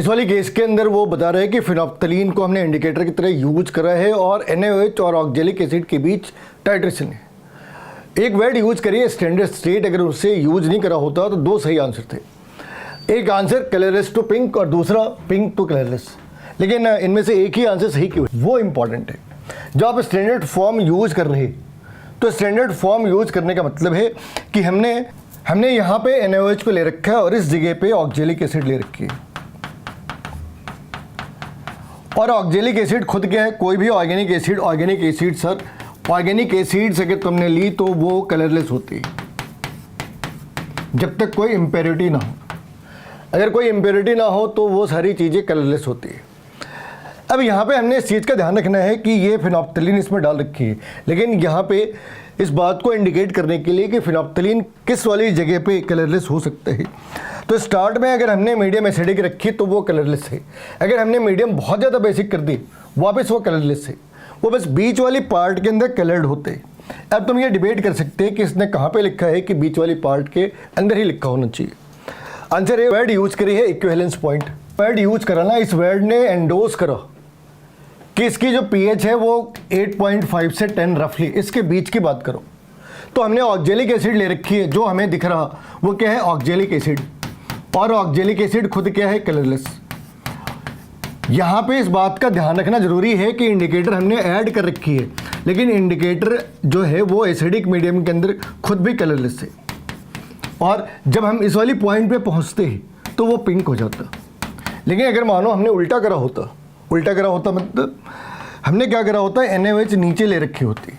इस वाली केस के अंदर वो बता रहे हैं कि फिनोप्थलीन को हमने इंडिकेटर की तरह यूज करा है और NaOH और ऑक्जेलिक एसिड के बीच टाइट्रेशन है। एक वर्ड यूज करिए स्टैंडर्ड स्टेट, अगर उससे यूज नहीं करा होता तो दो सही आंसर थे। एक आंसर कलरलेस टू पिंक और दूसरा पिंक टू कलरलेस, लेकिन इनमें से एक ही आंसर सही क्यों है वो इंपॉर्टेंट है। जब आप स्टैंडर्ड फॉर्म यूज कर रहे तो स्टैंडर्ड फॉर्म यूज करने का मतलब है कि हमने यहाँ पे NaOH को ले रखा है और इस जगह पे ऑक्जेलिक एसिड ले रखी है। और ऑक्जेलिक एसिड खुद क्या है, कोई भी organic acid sir, organic acids अगर तुमने ली तो वो कलरलेस होती है जब तक कोई इम्प्योरिटी ना हो। अगर कोई इम्प्योरिटी ना हो तो वो सारी चीज़ें कलरलेस होती है। अब यहाँ पे हमने इस चीज़ का ध्यान रखना है कि ये फिनोप्थलीन इसमें डाल रखी है, लेकिन यहाँ पे इस बात को इंडिकेट करने के लिए कि फिनोप्थलीन किस वाली जगह पे कलरलेस हो सकता है। तो स्टार्ट में अगर हमने मीडियम एसिडिक रखी तो वो कलरलेस है। अगर हमने मीडियम बहुत ज़्यादा बेसिक कर दी वापस वो कलरलेस है। वो बस बीच वाली पार्ट के अंदर कलर्ड होते हैं। अब तुम ये डिबेट कर सकते हैं कि इसने कहाँ पे लिखा है कि बीच वाली पार्ट के अंदर ही लिखा होना चाहिए। आंसर है वर्ड यूज करी है इक्विवेलेंस पॉइंट। वर्ड यूज करा ना, इस वर्ड ने एंडोर्स करा कि इसकी जो pH है वो 8.5 से 10 रफली, इसके बीच की बात करो। तो हमने ऑक्जेलिक एसिड ले रखी है, जो हमें दिख रहा वो क्या है ऑक्जेलिक एसिड, और ऑक्जेलिक एसिड खुद क्या है कलरलेस। यहाँ पे इस बात का ध्यान रखना जरूरी है कि इंडिकेटर हमने ऐड कर रखी है, लेकिन इंडिकेटर जो है वो एसिडिक मीडियम के अंदर खुद भी कलरलेस है। और जब हम इस वाली पॉइंट पे पहुँचते हैं तो वो पिंक हो जाता। लेकिन अगर मानो हमने उल्टा करा होता मतलब हमने क्या करा होता है NaOH नीचे ले रखी होती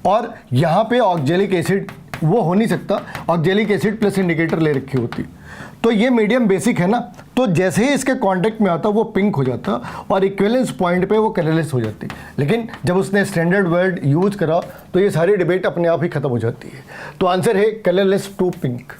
और यहाँ पे ऑक्जेलिक एसिड वो हो नहीं सकता, ऑक्जेलिक एसिड प्लस इंडिकेटर ले रखी होती। तो ये मीडियम बेसिक है ना, तो जैसे ही इसके कांटेक्ट में आता वो पिंक हो जाता और इक्विवेलेंस पॉइंट पे वो कलरलेस हो जाती। लेकिन जब उसने स्टैंडर्ड वर्ड यूज करा तो ये सारी डिबेट अपने आप ही खत्म हो जाती है। तो आंसर है कलरलेस टू पिंक।